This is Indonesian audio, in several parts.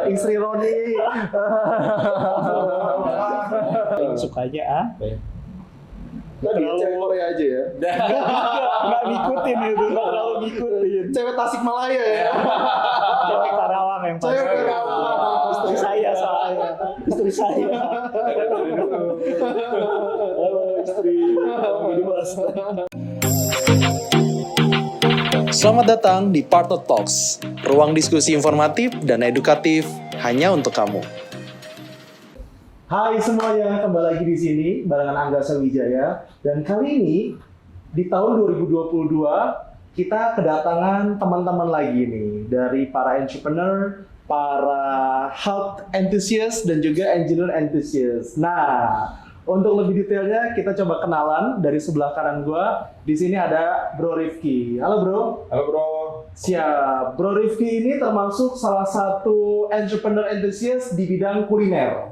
Istri Roni. Sukanya ah. Tadi cewek Korea aja ya. Nggak ngikutin itu, nggak terlalu ngikutin. Cewek Tasikmalaya ya. Cewek Karawang yang pasti. Cewek Karawang. Istri saya soalnya. Istri saya. Halo istri. Ini Mas. Selamat datang di Partner Talks, ruang diskusi informatif dan edukatif hanya untuk kamu. Hai semuanya, kembali lagi di sini barengan Angga Sawijaya. Dan kali ini di tahun 2022 kita kedatangan teman-teman lagi nih dari para entrepreneur, para health enthusiast dan juga engineer enthusiast. Nah, untuk lebih detailnya kita coba kenalan dari sebelah kanan gua. Di sini ada Bro Rifki. Halo Bro. Halo bro. Siap. Bro Rifki ini termasuk salah satu entrepreneur enthusiast di bidang kuliner.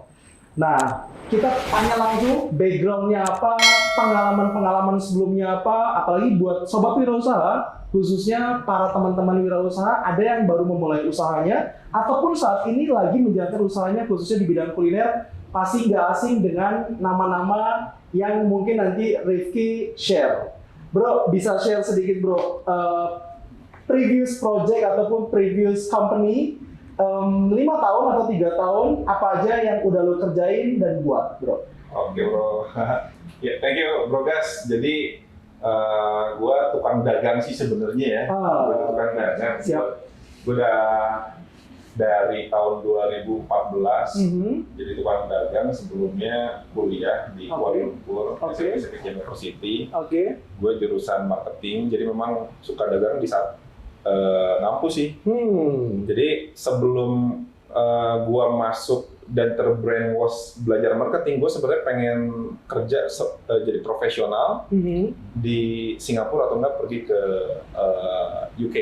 Nah, kita tanya langsung background-nya apa, pengalaman-pengalaman sebelumnya apa, apalagi buat sobat wirausaha, khususnya para teman-teman wirausaha, ada yang baru memulai usahanya, ataupun saat ini lagi menjalankan usahanya khususnya di bidang kuliner, pasti nggak asing dengan nama-nama yang mungkin nanti Rifki share. Bro, bisa share sedikit bro, previous project ataupun previous company, 5 tahun atau 3 tahun, apa aja yang udah lo kerjain dan buat, bro? Oke bro. Ya, thank you bro Gas. Jadi gua tukang dagang sih sebenarnya ya. Gua tukang dagang. Siap. Gua udah dari tahun 2014 jadi tukang dagang, sebelumnya kuliah di Kuala Lumpur, SMK University. Gue jurusan marketing, jadi memang suka dagang di saat ngampus sih. Jadi sebelum gua masuk dan terbrainwash belajar marketing, gue sebenarnya pengen kerja jadi profesional di Singapura atau enggak pergi ke UK.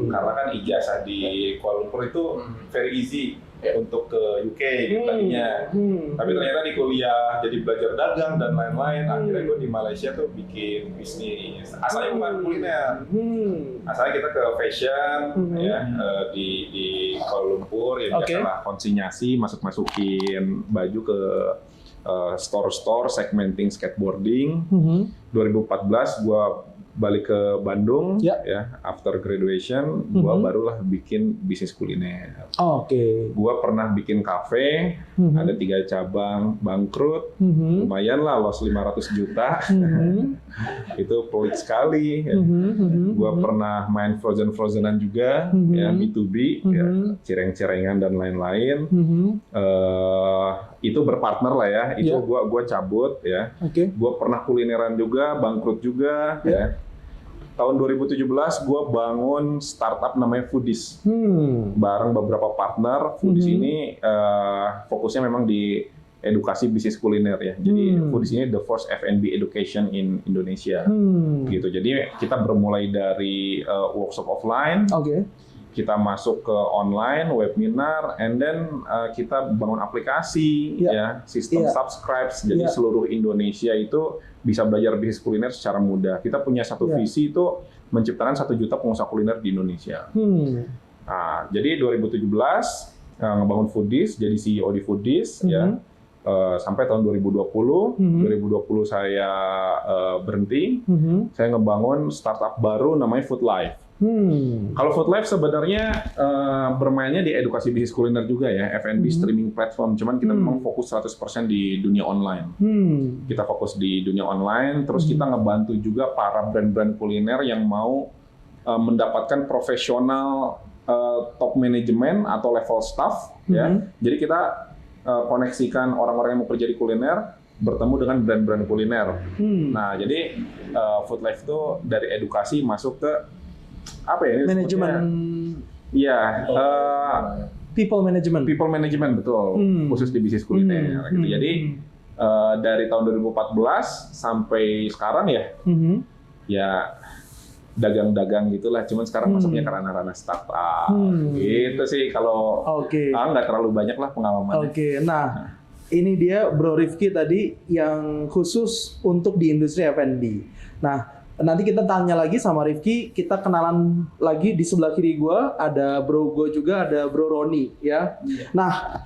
Karena kan ijazah di Kuala Lumpur itu very easy untuk ke UK gitu tadinya. Tapi ternyata di kuliah jadi belajar dagang dan lain-lain. Akhirnya gue di Malaysia tuh bikin bisnis. Asalnya bukan kuliner. Asalnya kita ke fashion ya di Kuala Lumpur ya biasalah konsinyasi, masukin baju ke store-store segmenting skateboarding. 2014 gue balik ke Bandung ya after graduation gua barulah bikin bisnis kuliner. Gua pernah bikin kafe, ada 3 cabang, bangkrut, lumayan lah loss 500 juta. Itu pelit sekali. Gua pernah main frozenan juga ya B2B ya, cireng-cirengan dan lain-lain. Itu berpartner lah ya. Itu gua cabut ya. Gua pernah kulineran juga, bangkrut juga ya. Tahun 2017 gue bangun startup namanya Foodies bareng beberapa partner. Foodies ini fokusnya memang di edukasi bisnis kuliner ya. Jadi Foodies ini the first F&B education in Indonesia gitu. Jadi kita bermulai dari workshop offline, kita masuk ke online webinar, and then kita bangun aplikasi ya, sistem subscribe. Jadi seluruh Indonesia itu bisa belajar bisnis kuliner secara mudah. Kita punya satu visi itu menciptakan 1 juta pengusaha kuliner di Indonesia. Nah, jadi 2017 ngebangun Foodies, jadi CEO di Foodies ya. Sampai tahun 2020. 2020 saya berhenti. Saya ngebangun startup baru namanya Food Life. Kalau Food Life sebenarnya bermainnya di edukasi bisnis kuliner juga ya, F&B streaming platform. Cuman kita memang fokus 100% di dunia online. Kita fokus di dunia online, terus kita ngebantu juga para brand-brand kuliner yang mau mendapatkan profesional top management atau level staff ya. Jadi kita koneksikan orang-orang yang mau kerja di kuliner bertemu dengan brand-brand kuliner. Nah, jadi Food Life itu dari edukasi masuk ke apa ya? Manajemen. Iya, People management betul, khusus di bisnis kuliner. Gitu. Jadi dari tahun 2014 sampai sekarang ya, ya dagang-dagang gitulah. Cuman sekarang masuknya ke ranah-ranah startup. Gitu sih kalau nggak terlalu banyak lah pengalamannya. Nah ini dia Bro Rifki tadi yang khusus untuk di industri F&B. Nah nanti kita tanya lagi sama Rifki, kita kenalan lagi di sebelah kiri gue ada bro gue juga, ada bro Roni ya. Nah,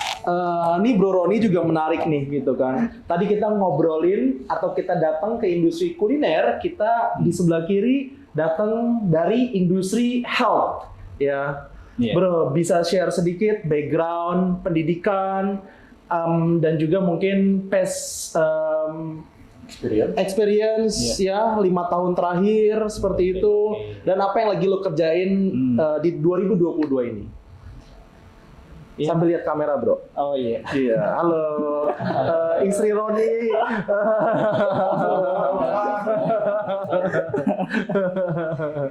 ini bro Roni juga menarik nih gitu kan. Tadi kita ngobrolin atau kita datang ke industri kuliner, kita di sebelah kiri datang dari industri health ya. Bro, bisa share sedikit background pendidikan dan juga mungkin experience ya 5 tahun terakhir seperti itu. Dan apa yang lagi lo kerjain di 2022 ini? Sambil lihat kamera, bro. Oh iya. Iya, halo. Istri Roni.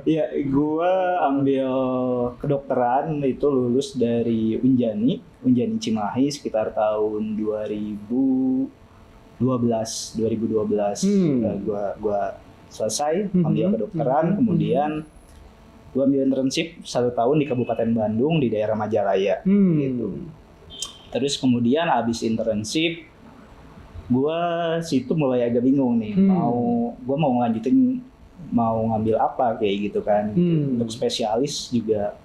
Iya, gua ambil kedokteran itu lulus dari Unjani Cimahi sekitar tahun 2012. Gua selesai ambil kedokteran, kemudian gue ambil internship 1 tahun di Kabupaten Bandung di daerah Majalaya gitu. Terus kemudian abis internship gue situ mulai agak bingung nih, mau ngelanjutin mau ngambil apa kayak gitu kan. Untuk spesialis juga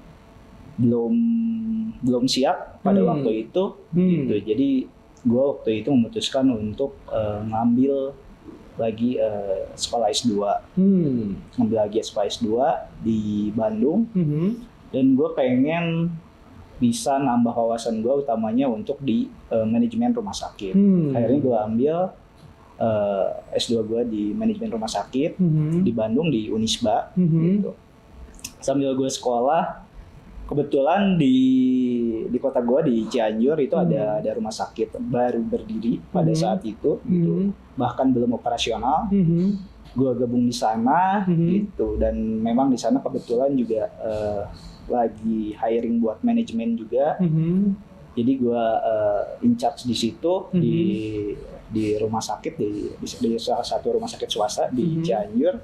belum siap pada waktu itu gitu. Jadi gue waktu itu memutuskan untuk ngambil lagi sekolah S2, ngambil lagi sekolah S2 di Bandung, dan gue pengen bisa nambah wawasan gue utamanya untuk di manajemen rumah sakit. Akhirnya gue ambil S2 gue di manajemen rumah sakit di Bandung di Unisba. Gitu. Sambil gue sekolah, kebetulan di kota gue di Cianjur itu ada rumah sakit baru berdiri pada saat itu, gitu. Bahkan belum operasional. Gue gabung di sana, gitu. Dan memang di sana kebetulan juga lagi hiring buat manajemen juga. Jadi gue in charge di situ di rumah sakit di salah satu rumah sakit swasta di Cianjur.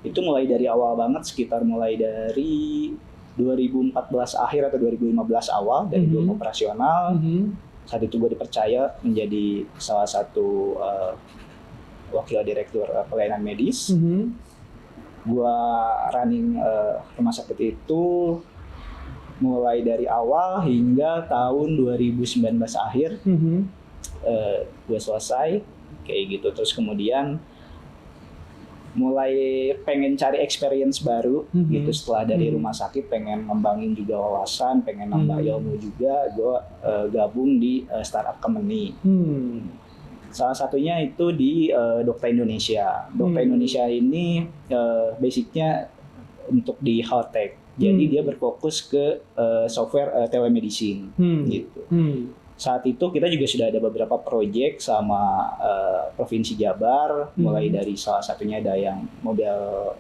Itu mulai dari awal banget, sekitar mulai dari 2014 akhir atau 2015 awal dari belum operasional. Saat itu gue dipercaya menjadi salah satu wakil direktur pelayanan medis. Gue running rumah sakit itu mulai dari awal hingga tahun 2019 akhir. Gue selesai kayak gitu. Terus kemudian mulai pengen cari experience baru gitu. Setelah dari rumah sakit pengen ngembangin juga wawasan, pengen nambah ilmu juga. Gue gabung di startup company. Salah satunya itu di Dokter Indonesia. Dokter Indonesia ini basicnya untuk di health tech. Jadi dia berfokus ke software telemedicine gitu. Saat itu kita juga sudah ada beberapa proyek sama Provinsi Jabar, mulai dari salah satunya ada yang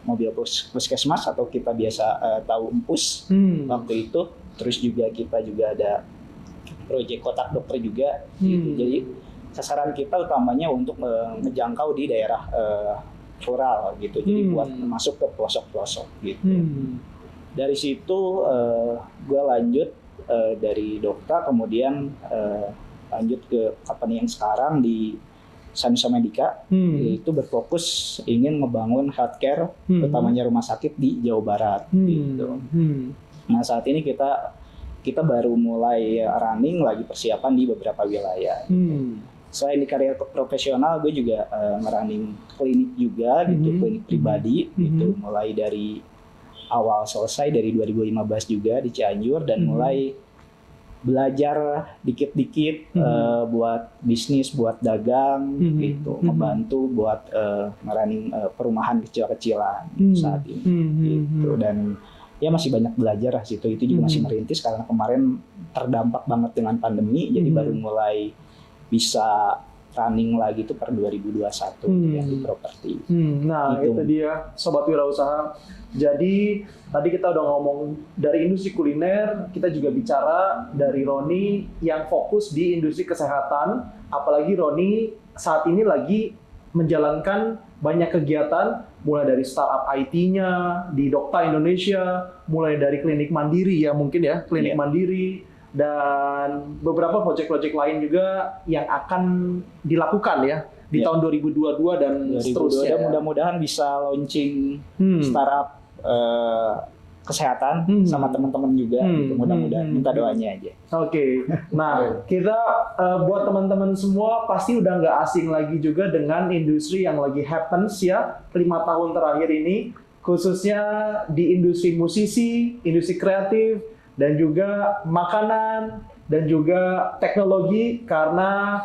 mobil puskesmas atau kita biasa tahu Empus waktu itu. Terus juga kita juga ada proyek kotak dokter juga. Gitu. Jadi sasaran kita utamanya untuk menjangkau di daerah rural gitu. Jadi buat masuk ke pelosok-pelosok gitu. Dari situ gue lanjut dari dokter, kemudian lanjut ke company yang sekarang di Sanusa Medica, yaitu berfokus ingin ngebangun healthcare, utamanya rumah sakit di Jawa Barat. Gitu. Nah saat ini kita baru mulai running lagi persiapan di beberapa wilayah. Gitu. Selain di karir profesional, gue juga ngerunning klinik juga, gitu, klinik pribadi, gitu, mulai dari awal selesai dari 2015 juga di Cianjur, dan mulai belajar dikit-dikit buat bisnis, buat dagang, gitu, membantu buat ngerunning perumahan kecil-kecilan saat ini, gitu. Dan ya masih banyak belajar lah situ, itu juga masih merintis karena kemarin terdampak banget dengan pandemi, jadi baru mulai bisa running lagi itu per 2021 yang di properti. Nah gitu. itu dia Sobat Wirausaha. Jadi tadi kita udah ngomong dari industri kuliner, kita juga bicara dari Roni yang fokus di industri kesehatan. Apalagi Roni saat ini lagi menjalankan banyak kegiatan, mulai dari startup IT-nya di Dokter Indonesia, mulai dari klinik mandiri ya mungkin ya, klinik mandiri, dan beberapa project-project lain juga yang akan dilakukan ya di tahun 2022 dan seterusnya. Mudah-mudahan bisa launching startup kesehatan sama teman-teman juga. Mudah-mudahan minta doanya aja. Oke. Nah, kita buat teman-teman semua pasti udah nggak asing lagi juga dengan industri yang lagi happens ya 5 tahun terakhir ini, khususnya di industri musisi, industri kreatif, dan juga makanan, dan juga teknologi, karena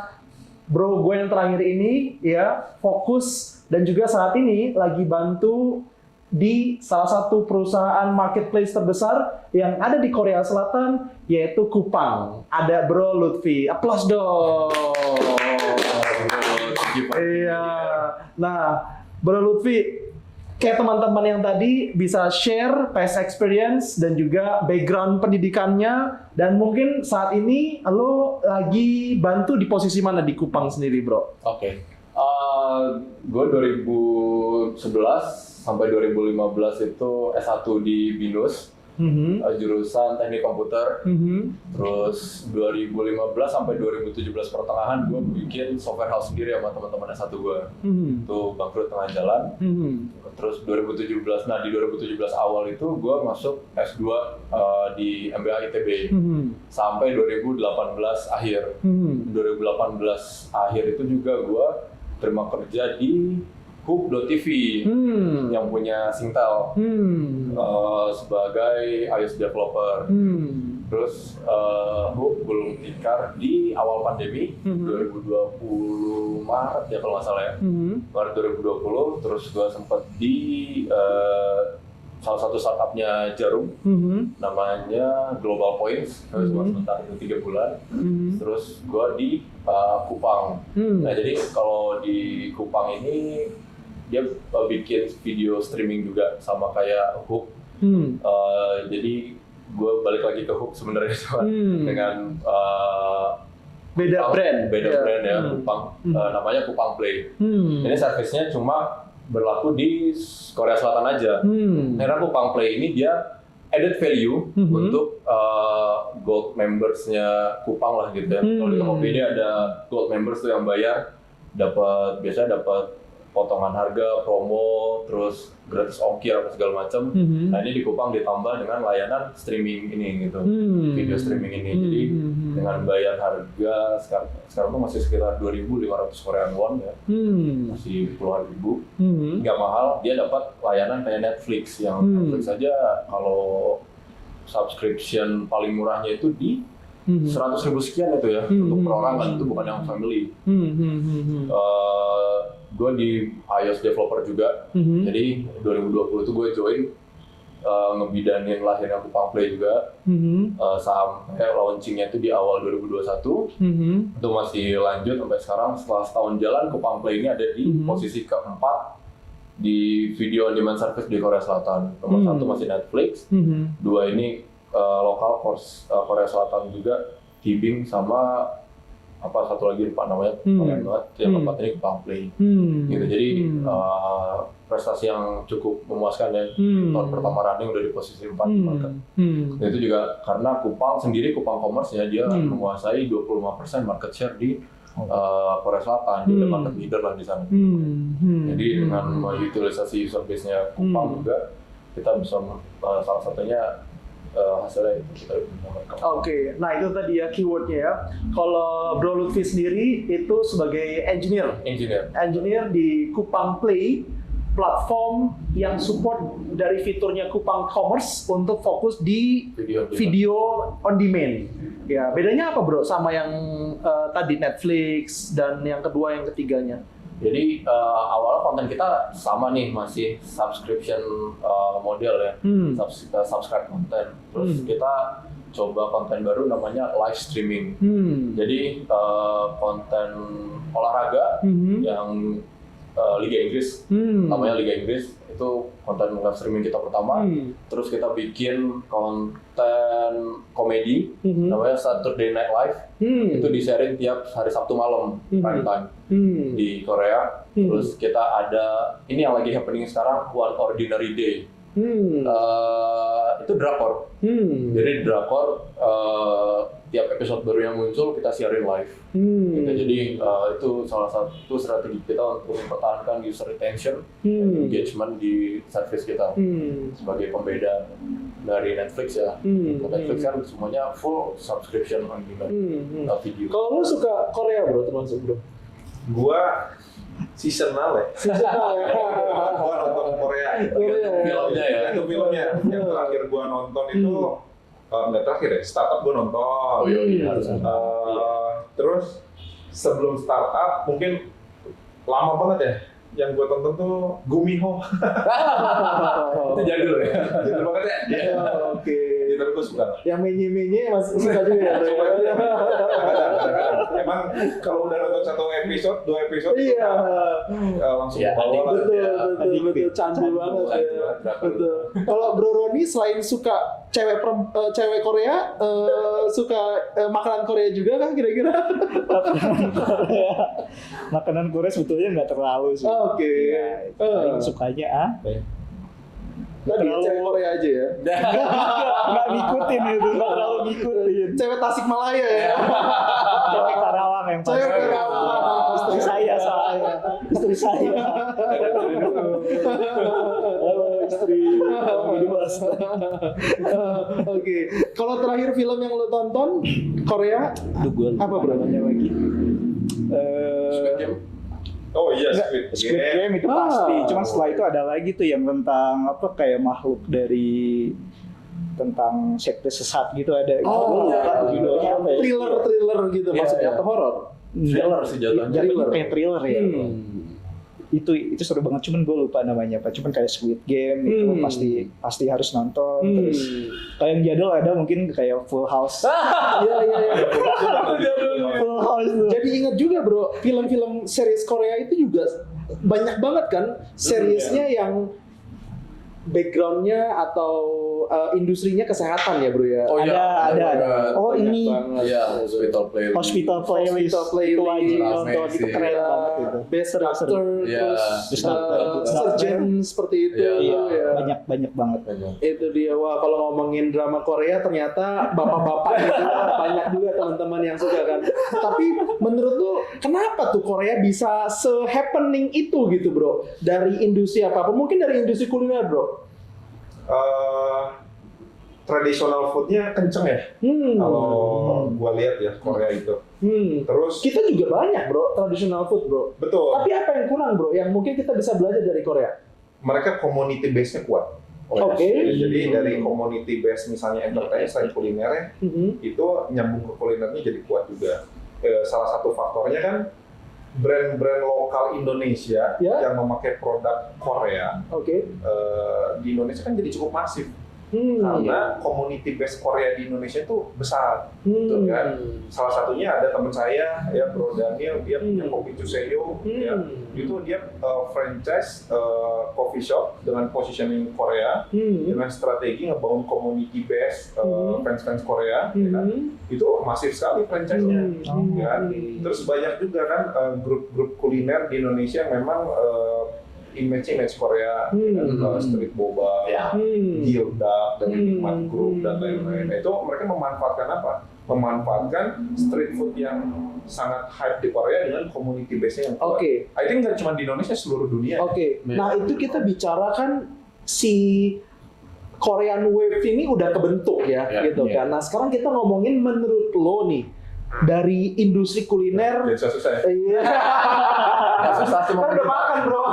bro gue yang terakhir ini ya fokus dan juga saat ini lagi bantu di salah satu perusahaan marketplace terbesar yang ada di Korea Selatan, yaitu Coupang. Ada Bro Lutfi. Aplaus dong. Iya. Nah, Bro Lutfi, kayak teman-teman yang tadi bisa share past experience dan juga background pendidikannya, dan mungkin saat ini lo lagi bantu di posisi mana di Coupang sendiri, Bro? Oke. Gue 2011 sampai 2015 itu S1 di BINUS, jurusan teknik komputer. Terus 2015 sampai 2017 pertengahan gue bikin software house sendiri sama teman-teman S1 gue. Itu bangkrut tengah jalan. Terus 2017, nah di 2017 awal itu gue masuk S2 di MBA ITB sampai 2018 akhir. 2018 akhir itu juga gue terima kerja di Hoop.tv yang punya Singtel sebagai iOS developer. Terus Hoop belum tikar di awal pandemi 2020 Maret ya kalau nggak salah ya, Maret 2020. Terus gue sempat di salah satu startupnya Jarum, namanya Global Points, cuma sebentar itu 3 bulan. Terus gue di Coupang. Nah jadi kalau di Coupang ini dia bikin video streaming juga sama kayak Hook. Jadi gue balik lagi ke Hook sebenarnya dengan beda brand ya, Coupang. Namanya Coupang Play. Ini servisnya cuma berlaku di Korea Selatan aja. Karena Coupang Play ini dia added value untuk gold membersnya Coupang lah gitu ya. Kalau di Tokopedia ada gold members tuh yang bayar biasanya dapat potongan harga, promo, terus gratis ongkir apa segala macam. Nah ini di Coupang ditambah dengan layanan streaming ini gitu, video streaming ini. Jadi dengan bayar harga sekarang tuh masih sekitar 2.500 Korean won ya, masih puluhan ribu, nggak mahal. Dia dapat layanan kayak Netflix, yang Netflix aja kalau subscription paling murahnya itu di 100.000 sekian itu ya, untuk perorangan, itu bukan yang family. Gue di iOS developer juga, jadi 2020 itu gue join ngebidanin lahirnya Coupang Play juga, sampai launchingnya itu di awal 2021. Itu masih lanjut sampai sekarang. Setelah setahun jalan, Coupang Play ini ada di posisi keempat di video on demand service di Korea Selatan. Nomor 1 masih Netflix, 2 ini lokal Korea Selatan juga, Tibing, sama apa satu lagi lupa namanya, keren banget. Yang keempat ini Coupang Play. Gitu. Jadi prestasi yang cukup memuaskan ya. Tahun pertama running udah di posisi 4 di market. Dan itu juga karena Coupang sendiri, Coupang Commerce ya, dia menguasai 25% market share di Korea Selatan. Dia udah market leader lah di sana. Jadi dengan utilisasi user base-nya Coupang juga, kita bisa salah satunya hasilnya itu kita menggunakan. Oke, nah itu tadi ya keywordnya ya. Kalau Bro Lutfi sendiri itu sebagai engineer di Coupang Play, platform yang support dari fiturnya Coupang Commerce untuk fokus di video on demand. Ya, bedanya apa Bro sama yang tadi Netflix dan yang kedua yang ketiganya? Jadi awalnya konten kita sama nih, masih subscription model ya, subscribe konten. Terus kita coba konten baru namanya live streaming. Jadi konten olahraga yang Liga Inggris, namanya Liga Inggris, itu konten live streaming kita pertama. Terus kita bikin konten komedi, namanya Saturday Night Live. Itu di-sharing tiap hari Sabtu malam, prime time di Korea. Terus kita ada, ini yang lagi happening sekarang, One Ordinary Day. Itu drakor. Jadi drakor episode baru yang muncul kita siarin live. Gitu. Jadi itu salah satu strategi kita untuk mempertahankan user retention dan engagement di service kita sebagai pembeda dari Netflix ya. Netflix kan semuanya full subscription on demand video. Kalau lu suka Korea bro termasuk bro? Gua seasonal ya. Seasonal ya. Gua nonton Korea. Filmnya ya. Itu filmnya. Yang terakhir gua nonton itu nggak terakhir ya. Startup gua nonton. Oh iya harus. Terus sebelum startup mungkin lama banget ya. Yang gue tonton tuh Gumiho. Itu jadul ya. Jadul banget ya. Oke. Itu gue suka. Yang menye-menye masih suka juga ya. Kadang-kadang. Emang kalau udah nonton satu episode, 2 episode, Iya. langsung Iya, bawa lah. Betul, candu banget ya. Betul. Kalau Bro Roni selain suka cewek Korea, suka makanan Korea juga kan kira-kira? Makanan Korea sebetulnya nggak terlalu sih. Oke. Paling sukanya apa ya? Tadi cewek Korea aja ya. Nggak ngikutin itu, nggak terlalu ngikutin. Cewek Tasikmalaya ya. Cewek Karawang yang pasti. Cewek Karawang. Istri saya soalnya. Istri saya. Halo istri. Oke. Kalau terakhir film yang lo tonton Korea Aduh gue apa bro? namanya lagi? Squid Game. Oh iya, Squid Game itu pasti. Cuman setelah itu ada lagi tuh yang tentang apa kayak makhluk dari tentang sekte sesat gitu ada. Oh, Lupa judulnya apa ya? Thriller gitu Iya, maksudnya iya. atau horor? Thriller sih jatuhnya. Thriller. Kayak thriller ya. Itu seru banget, cuman gue lupa namanya apa. Cuman kayak Squid Game itu pasti harus nonton. Terus kayak yang jadul ada mungkin kayak Full House. Iya. Full House tuh. Jadi ingat juga bro, film-film series Korea itu juga banyak banget kan seriesnya yang backgroundnya atau industrinya kesehatan ya bro ya. Oh iya, ada. Oh Banyak ini banget. Iya, hospital playlist. Hospital Playlist itu wajib Rame nonton, itu sih. keren banget itu. Best Doctor, Iya. terus Best Doctor, surgeon seperti itu Iya, ya. banyak banget. Itu dia, wah kalau ngomongin drama Korea ternyata bapak-bapak gitu banyak juga teman-teman yang suka kan. Tapi menurut lu kenapa tuh Korea bisa se-happening itu gitu bro? Dari industri apa-apa? Mungkin dari industri kuliner bro? Tradisional foodnya kenceng ya. Kalau gua lihat ya Korea itu. Terus Kita juga banyak bro, traditional food bro. betul. Tapi apa yang kurang bro? Yang mungkin kita bisa belajar dari Korea? Mereka community base-nya kuat. Oke. Jadi dari community base misalnya entertain selain kulinernya itu nyambung ke kulinernya jadi kuat juga. Salah satu faktornya kan brand-brand lokal Indonesia yang memakai produk Korea di Indonesia kan jadi cukup masif. Karena community base Korea di Indonesia itu besar, gitu kan. Salah satunya ada teman saya, ya Bro Daniel, dia punya Kopi Chuseyo, ya. Itu dia franchise coffee shop dengan positioning Korea, dengan strategi ngebangun community base fans-fans Korea, ya kan. Itu masif sekali franchise-nya, kan. Terus banyak juga kan grup-grup kuliner di Indonesia yang memang image Korea, street boba, Gildak, dan Nikmat Group dan lain-lain. Itu mereka memanfaatkan apa? Memanfaatkan street food yang sangat hype di Korea dengan community base-nya yang kuat. I think nggak cuma di Indonesia, seluruh dunia. Nah itu kita bicarakan si Korean Wave ini udah kebentuk ya, gitu kan. Nah sekarang kita ngomongin menurut lo nih dari industri kuliner. Susah ya. Iya. Susah cuma Kan udah makan bro.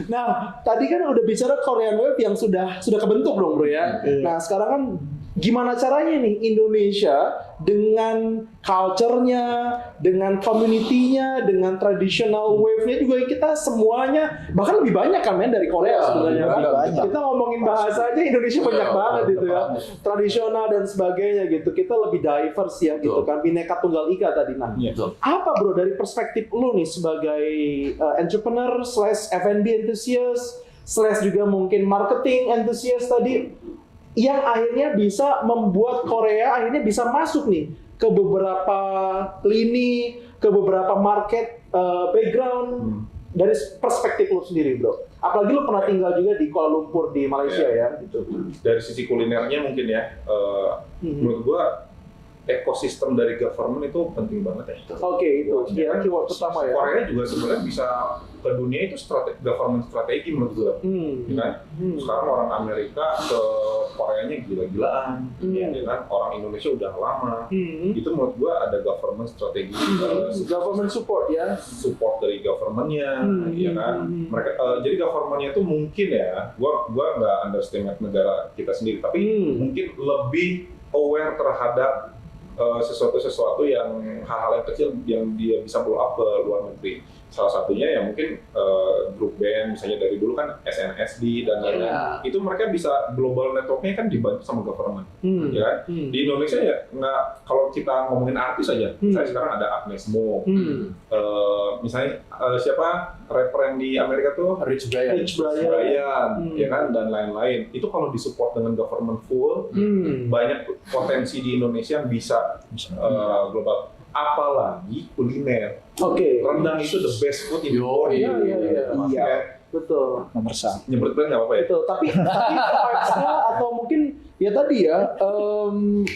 Nah, tadi kan udah bicara Korean Wave yang sudah kebentuk dong bro ya. Nah, sekarang kan gimana caranya nih Indonesia dengan culture-nya, dengan community-nya, dengan traditional wave-nya juga kita semuanya bahkan lebih banyak kan men dari Korea sebenarnya kan. Kita ngomongin bahasa aja Indonesia banyak banget gitu ya. Tradisional dan sebagainya gitu. Kita lebih diverse ya gitu kan. Bineka Tunggal Ika tadi nah. Apa bro dari perspektif lu nih sebagai entrepreneur / F&B enthusiast / juga mungkin marketing enthusiast tadi yang akhirnya bisa membuat Korea akhirnya bisa masuk nih ke beberapa lini, ke beberapa market background. dari perspektif lu sendiri bro, apalagi lu pernah tinggal juga di Kuala Lumpur di Malaysia ya gitu. Dari sisi kulinernya mungkin ya, menurut gua ekosistem dari government itu penting banget ya. Oke, itu dia keyword pertama ya. Korea juga sebenarnya bisa ke dunia itu government strategi menurut gua. Ya kan? Sekarang orang Amerika ke Koreanya gila-gilaan, ya kan? Orang Indonesia udah lama. Itu menurut gua ada government strategi, Government support ya. support dari governmentnya, ya kan? Mereka jadi governmentnya itu mungkin ya, gua nggak underestimate negara kita sendiri, tapi mungkin lebih aware terhadap sesuatu yang hal-hal yang kecil yang dia bisa blow up ke luar negeri. Salah satunya ya mungkin grup band misalnya dari dulu kan SNSD dan lain-lain. Itu mereka bisa global networknya kan dibantu sama government, ya kan? Di Indonesia ya nggak, kalau kita ngomongin artis aja, saya sekarang ada Agnes Mo, misalnya siapa rapper yang di Amerika tuh Rich Brian. ya kan, dan lain-lain. Itu kalau disupport dengan government full, banyak potensi di Indonesia yang bisa global. Apalagi kuliner. Rendang itu the best food in the world. Iya. Betul. Nomor satu. Nyebut brand nggak apa-apa ya? Betul. Tapi vibes-nya atau mungkin ya tadi ya,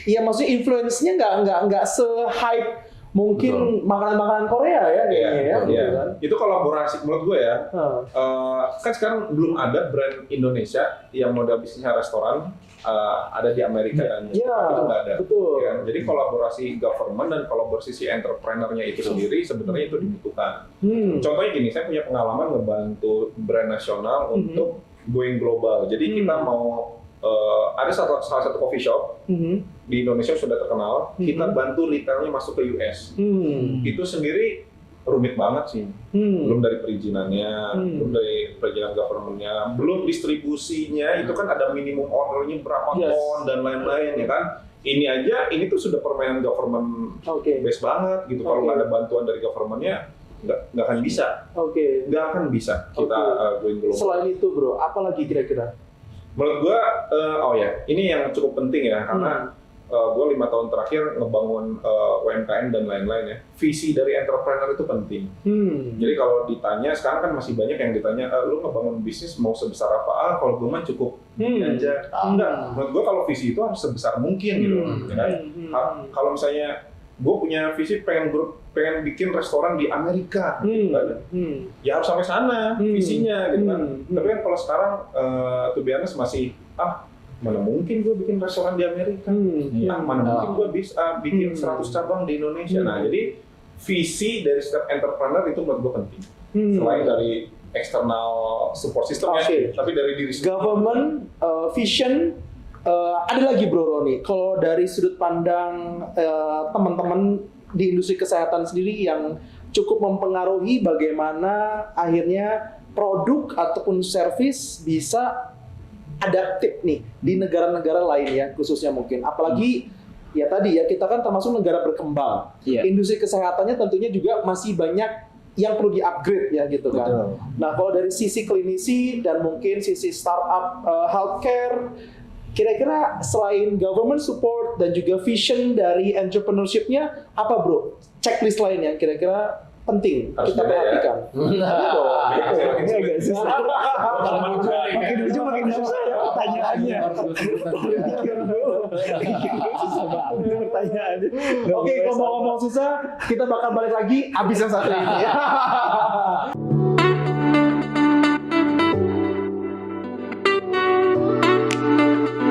ya maksudnya influence-nya nggak se-hype mungkin makanan-makanan Korea ya kayaknya ya. Gitu kan? Itu kolaborasi menurut gue ya. Kan sekarang belum ada brand Indonesia yang modal bisnisnya restoran ada di Amerika dan Jepang, itu nggak ada. Betul. Ya, jadi kolaborasi government dan kolaborasi si entrepreneurnya itu sendiri sebenarnya itu dibutuhkan. Contohnya gini, saya punya pengalaman ngebantu brand nasional untuk going global. Jadi kita mau ada salah satu coffee shop di Indonesia sudah terkenal, kita bantu retailnya masuk ke US. Itu sendiri rumit banget sih. Belum dari perizinannya, belum dari perizinan governmentnya, belum distribusinya, itu kan ada minimum ordernya berapa ton dan lain-lain ya kan. Ini aja, ini tuh sudah permainan government base banget gitu. Kalau nggak ada bantuan dari governmentnya, nggak akan bisa. Nggak akan bisa kita going global. Selain itu bro, apa lagi kira-kira? Menurut gua, ini yang cukup penting ya, karena gue 5 tahun terakhir ngebangun UMKM dan lain-lain ya. Visi dari entrepreneur itu penting. Jadi kalau ditanya, sekarang kan masih banyak yang ditanya, lu ngebangun bisnis mau sebesar apa? Kalau gue mah cukup aja. Enggak, menurut gue kalau visi itu harus sebesar mungkin gitu. Kalau misalnya gue punya visi pengen bikin restoran di Amerika, gitu kan. Ya harus sampai sana visinya gitu kan. Tapi kan kalau sekarang, to be honest masih mana mungkin gue bikin restoran di Amerika, mana mungkin gue bisa bikin 100 cabang di Indonesia. Nah, jadi visi dari setiap entrepreneur itu menurut gue penting. Selain dari external support system ya, tapi dari diri sendiri. Government, vision, ada lagi bro Roni. Kalau dari sudut pandang teman-teman di industri kesehatan sendiri yang cukup mempengaruhi bagaimana akhirnya produk ataupun service bisa adaptif nih di negara-negara lain ya, khususnya mungkin apalagi ya tadi ya, kita kan termasuk negara berkembang. Industri kesehatannya tentunya juga masih banyak yang perlu di-upgrade ya gitu kan. Betul. Nah, kalau dari sisi klinisi dan mungkin sisi startup healthcare, kira-kira selain government support dan juga vision dari entrepreneurship-nya, apa bro? Checklist lain yang kira-kira penting harus kita perhatikan. Ini agak susah. Makin lucu makin susah ya pertanyaannya. Pertanyaannya. Oke, ngomong-ngomong susah, kita bakal balik lagi abis yang satu ini ya.